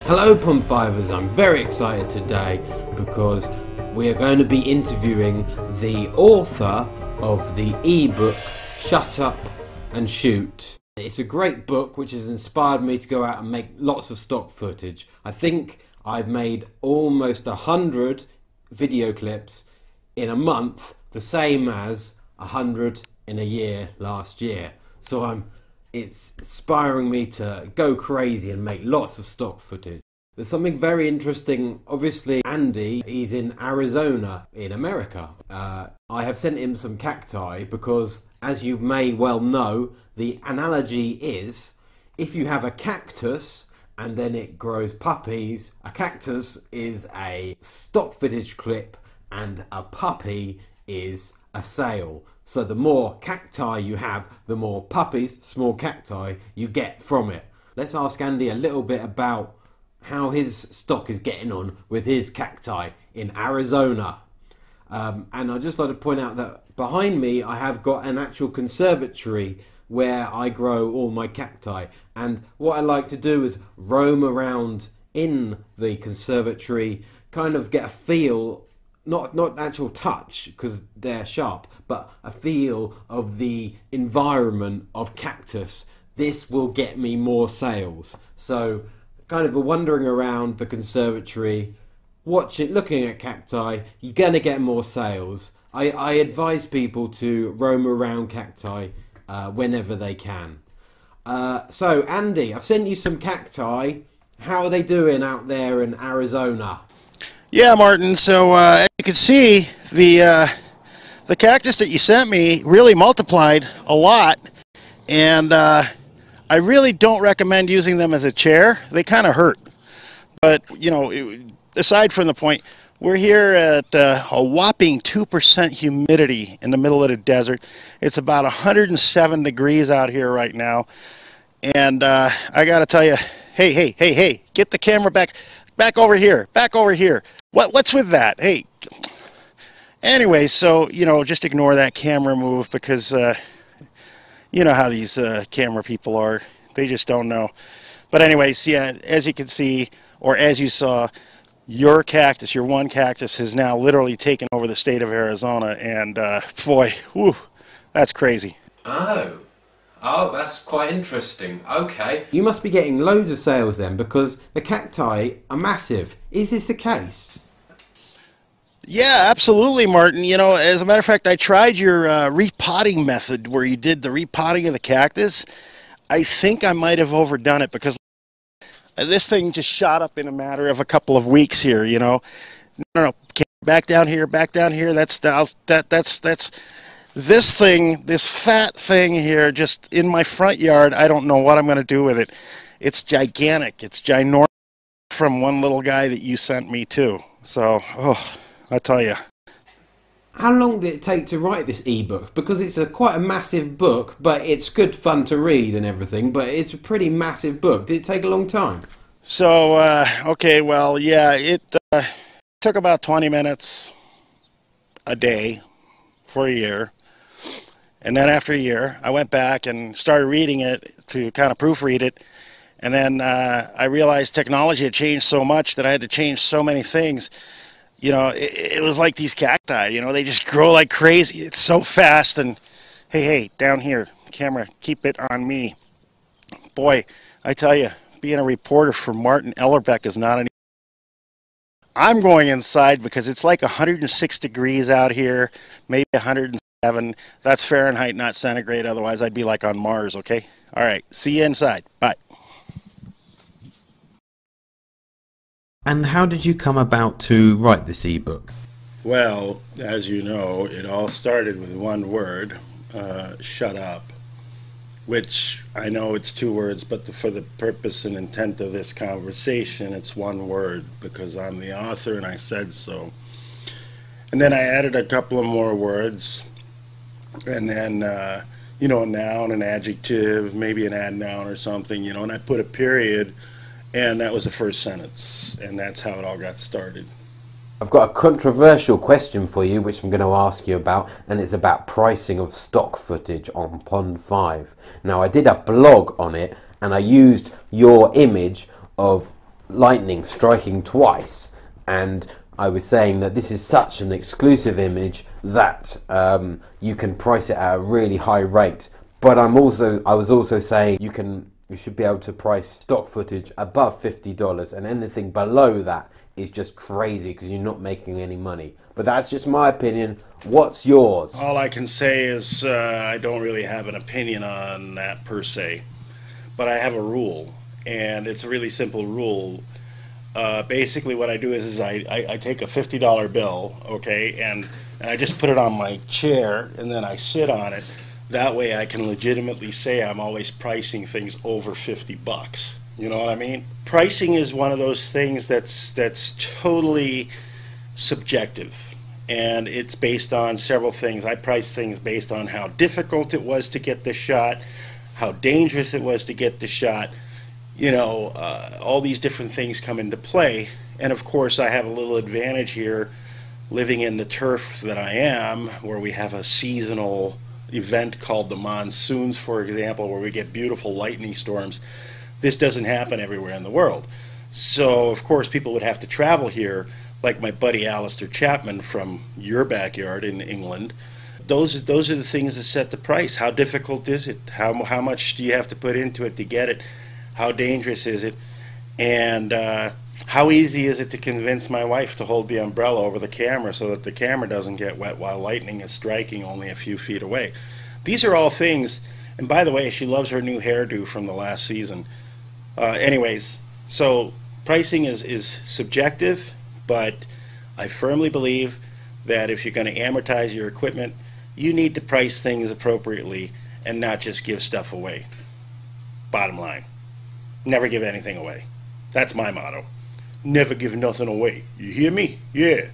Hello Pond5ers, I'm very excited today because we are going to be interviewing the author of the ebook Shut Up and Shoot. It's a great book which has inspired me to go out and make lots of stock footage. I think I've made almost 100 video clips in a month, the same as 100 in a year last year. So it's inspiring me to go crazy and make lots of stock footage. There's something very interesting. Obviously, Andy, he's in Arizona in America. I have sent him some cacti because, as you may well know, the analogy is if you have a cactus and then it grows puppies, a cactus is a stock footage clip and a puppy is a sale. So the more cacti you have, the more puppies, small cacti, you get from it. Let's ask Andy a little bit about how his stock is getting on with his cacti in Arizona. And I'd just like to point out that behind me I have got an actual conservatory where I grow all my cacti. And what I like to do is roam around in the conservatory, kind of get a feel, not actual touch because they're sharp, but a feel of the environment of cactus. This will get me more sales. So kind of wandering around the conservatory, looking at cacti, you're going to get more sales. I advise people to roam around cacti whenever they can. So Andy, I've sent you some cacti. How are they doing out there in Arizona? Yeah, Martin, so as you can see, the cactus that you sent me really multiplied a lot, and I really don't recommend using them as a chair. They kind of hurt. But, you know, aside from the point, we're here at a whopping 2% humidity in the middle of the desert. It's about 107 degrees out here right now. And I got to tell you, hey, get the camera back over here, back over here. What's with that? Hey. Anyway, so, you know, just ignore that camera move because you know how these camera people are. They just don't know. But anyways, yeah, as you can see, or as you saw, your cactus, your one cactus, has now literally taken over the state of Arizona. And boy, whew, that's crazy. Oh, that's quite interesting. Okay. You must be getting loads of sales then because the cacti are massive. Is this the case? Yeah, absolutely, Martin. You know, as a matter of fact, I tried your repotting method where you did the repotting of the cactus. I think I might have overdone it because this thing just shot up in a matter of a couple of weeks here, you know. No, back down here, that's this thing, this fat thing here just in my front yard. I don't know what I'm going to do with it. It's gigantic. It's ginormous from one little guy that you sent me too. So, oh, I tell you. How long did it take to write this ebook? Because it's quite a massive book, but it's good fun to read and everything, but it's a pretty massive book. Did it take a long time? So, okay, well, yeah, it took about 20 minutes a day for a year. And then after a year, I went back and started reading it to kind of proofread it. And then I realized technology had changed so much that I had to change so many things. You know, it was like these cacti, you know, they just grow like crazy. It's so fast. And hey, down here, camera, keep it on me. Boy, I tell you, being a reporter for Martin Ellerbeck is not an easy. I'm going inside because it's like 106 degrees out here, maybe 107. That's Fahrenheit, not centigrade. Otherwise, I'd be like on Mars, okay? All right, see you inside. Bye. And how did you come about to write this ebook? Well, as you know, it all started with one word, shut up, which I know it's two words, but for the purpose and intent of this conversation, it's one word because I'm the author and I said so. And then I added a couple of more words, and then, you know, a noun, an adjective, maybe an adnoun or something, you know, and I put a period. And that was the first sentence, and that's how it all got started. I've got a controversial question for you, which I'm going to ask you about, and it's about pricing of stock footage on Pond5. Now, I did a blog on it, and I used your image of lightning striking twice, and I was saying that this is such an exclusive image that you can price it at a really high rate. But I was also saying you should be able to price stock footage above $50, and anything below that is just crazy because you're not making any money. But that's just my opinion. What's yours? All I can say is I don't really have an opinion on that per se, but I have a rule, and it's a really simple rule. Basically what I do is I take a $50 bill, okay, and I just put it on my chair, and then I sit on it. That way I can legitimately say I'm always pricing things over 50 bucks. You know what I mean? Pricing is one of those things that's totally subjective, and it's based on several things. I price things based on how difficult it was to get the shot, how dangerous it was to get the shot. You know, all these different things come into play, and of course I have a little advantage here living in the turf that I am, where we have a seasonal event called the monsoons, for example, where we get beautiful lightning storms. This doesn't happen everywhere in the world. So of course people would have to travel here, like my buddy Alistair Chapman from your backyard in England. Those are the things that set the price. How difficult is it? How much do you have to put into it to get it? How dangerous is it? And how easy is it to convince my wife to hold the umbrella over the camera so that the camera doesn't get wet while lightning is striking only a few feet away? These are all things, and by the way, she loves her new hairdo from the last season. Anyways, so pricing is subjective, but I firmly believe that if you're going to amortize your equipment, you need to price things appropriately and not just give stuff away. Bottom line, never give anything away. That's my motto. Never give nothing away. You hear me? Yeah.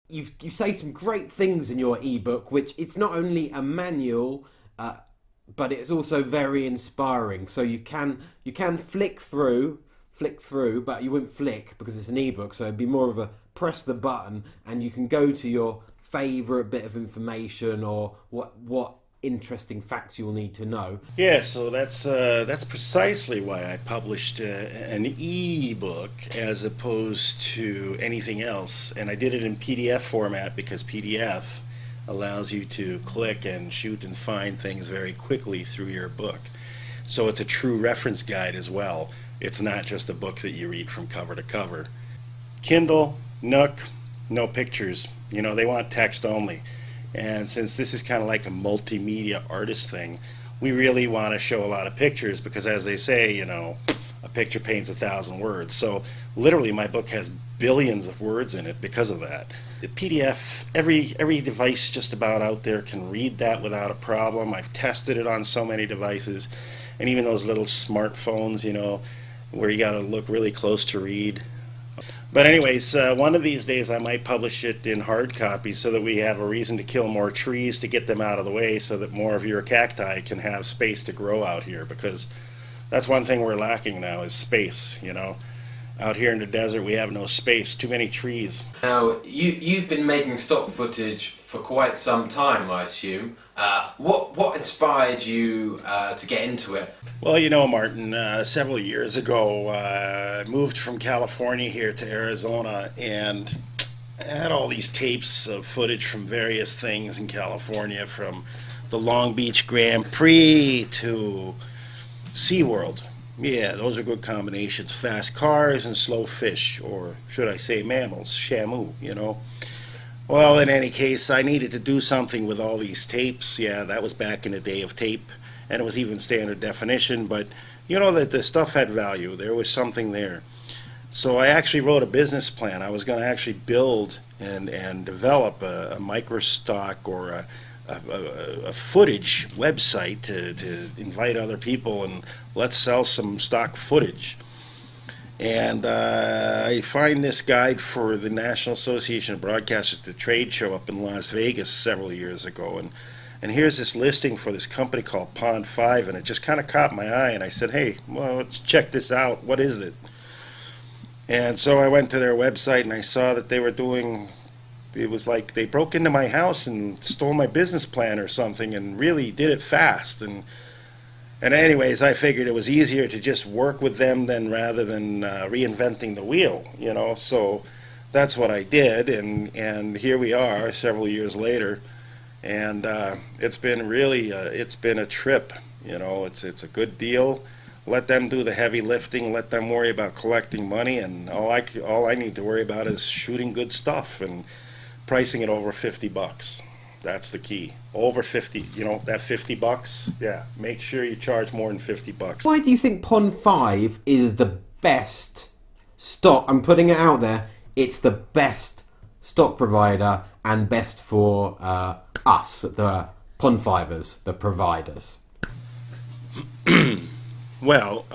You say some great things in your ebook, which it's not only a manual, but it's also very inspiring. So you can flick through, but you wouldn't flick because it's an ebook. So it'd be more of a press the button, and you can go to your favorite bit of information or what interesting facts you'll need to know. Yeah, so that's precisely why I published an e-book as opposed to anything else, and I did it in PDF format because PDF allows you to click and shoot and find things very quickly through your book. So it's a true reference guide as well. It's not just a book that you read from cover to cover. Kindle, Nook, no pictures. You know, they want text only. And since this is kind of like a multimedia artist thing, we really want to show a lot of pictures because, as they say, you know, a picture paints 1,000 words. So literally my book has billions of words in it because of that. The PDF, every device just about out there can read that without a problem. I've tested it on so many devices, and even those little smartphones, you know, where you got to look really close to read. But anyways, one of these days I might publish it in hard copy so that we have a reason to kill more trees to get them out of the way so that more of your cacti can have space to grow out here, because that's one thing we're lacking now is space, you know. Out here in the desert we have no space, too many trees. Now, you've been making stock footage for quite some time, I assume. What inspired you to get into it? Well, you know, Martin, several years ago I moved from California here to Arizona, and I had all these tapes of footage from various things in California, from the Long Beach Grand Prix to SeaWorld. Yeah, those are good combinations. Fast cars and slow fish, or should I say mammals, shamu, you know. Well, in any case, I needed to do something with all these tapes. Yeah, that was back in the day of tape, and it was even standard definition, but you know that the stuff had value. There was something there. So I actually wrote a business plan. I was going to actually build and develop a microstock or a footage website to invite other people and let's sell some stock footage. And I find this guide for the National Association of Broadcasters, the trade show up in Las Vegas several years ago, and here's this listing for this company called Pond5, and it just kind of caught my eye, and I said, hey, well, let's check this out. What is it? And so I went to their website and I saw that they were doing, it was like they broke into my house and stole my business plan or something, and really did it fast. And And anyways, I figured it was easier to just work with them than rather than reinventing the wheel, you know. So that's what I did, and here we are several years later, and it's been really it's been a trip, you know. It's a good deal. Let them do the heavy lifting. Let them worry about collecting money, and all I need to worry about is shooting good stuff and pricing it over $50. That's the key. Over 50, you know, that $50. Yeah, make sure you charge more than $50. Why do you think Pond5 is the best stock? I'm putting it out there. It's the best stock provider and best for us, the Pond5ers, the providers. Well,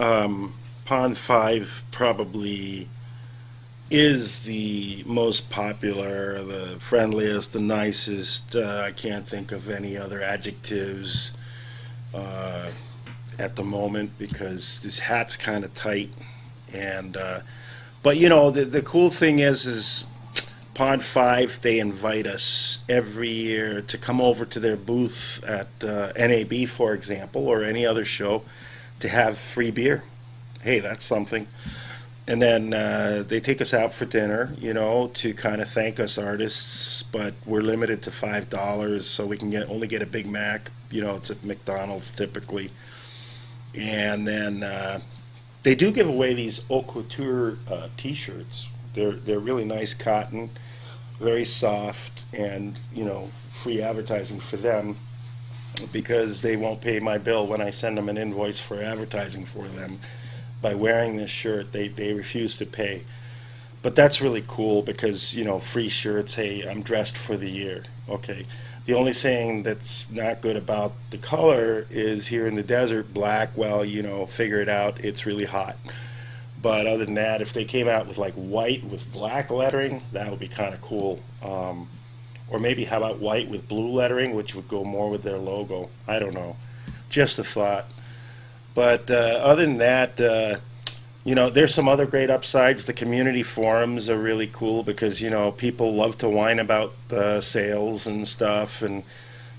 Pond5 probably is the most popular, the friendliest, the nicest. I can't think of any other adjectives at the moment because this hat's kind of tight. And but you know, the cool thing is Pond5, they invite us every year to come over to their booth at NAB, for example, or any other show, to have free beer. Hey, that's something. And then they take us out for dinner, you know, to kind of thank us artists, but we're limited to $5, so we can only get a Big Mac. You know, it's at McDonald's typically. And then they do give away these haute couture T-shirts. They're really nice cotton, very soft, and you know, free advertising for them because they won't pay my bill when I send them an invoice for advertising for them. By wearing this shirt, they refuse to pay. But that's really cool because, you know, free shirts, hey, I'm dressed for the year. Okay. The only thing that's not good about the color is here in the desert, black, well, you know, figure it out, it's really hot. But other than that, if they came out with like white with black lettering, that would be kind of cool. Or maybe how about white with blue lettering, which would go more with their logo. I don't know. Just a thought. But other than that, you know, there's some other great upsides. The community forums are really cool because, you know, people love to whine about sales and stuff and,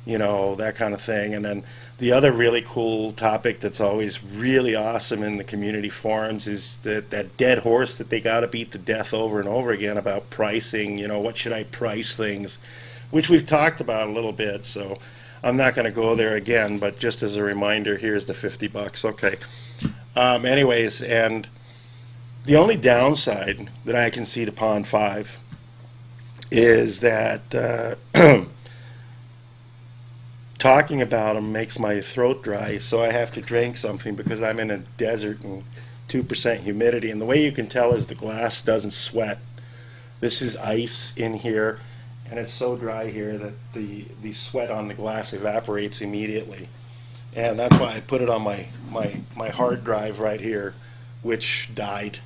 you know, that kind of thing. And then the other really cool topic that's always really awesome in the community forums is that dead horse that they got to beat to death over and over again about pricing. You know, what should I price things, which we've talked about a little bit. So I'm not going to go there again, but just as a reminder, here's the $50. Okay. Anyways, and the only downside that I can see to Pond5 is that talking about them makes my throat dry, so I have to drink something because I'm in a desert and 2% humidity. And the way you can tell is the glass doesn't sweat. This is ice in here. And it's so dry here that the sweat on the glass evaporates immediately. And that's why I put it on my hard drive right here, which died.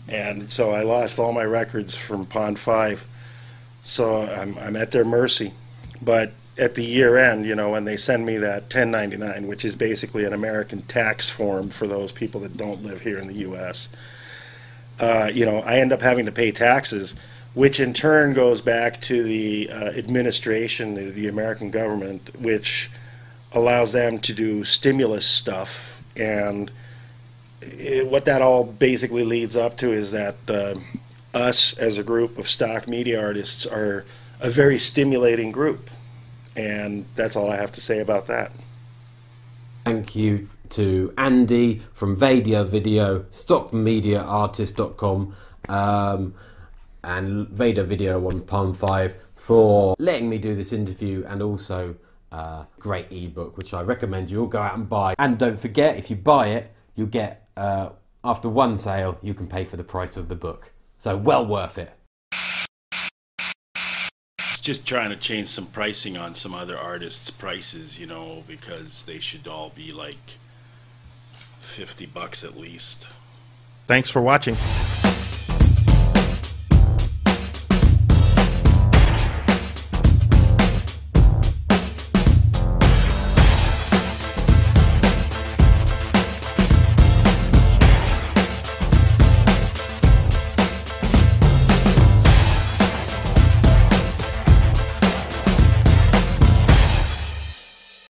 And so I lost all my records from Pond5. So I'm at their mercy. But at the year end, you know, when they send me that 1099, which is basically an American tax form for those people that don't live here in the U.S., you know, I end up having to pay taxes, which in turn goes back to the administration, the American government, which allows them to do stimulus stuff. And what that all basically leads up to is that us as a group of stock media artists are a very stimulating group. And that's all I have to say about that. Thank you to Andy from Vadia Video, stockmediaartist.com, and Vader Video on Pond5 for letting me do this interview, and also great ebook which I recommend you all go out and buy. And don't forget, if you buy it, you'll get after one sale you can pay for the price of the book, so well worth it. Just trying to change some pricing on some other artists' prices, you know, because they should all be like $50 at least. Thanks for watching.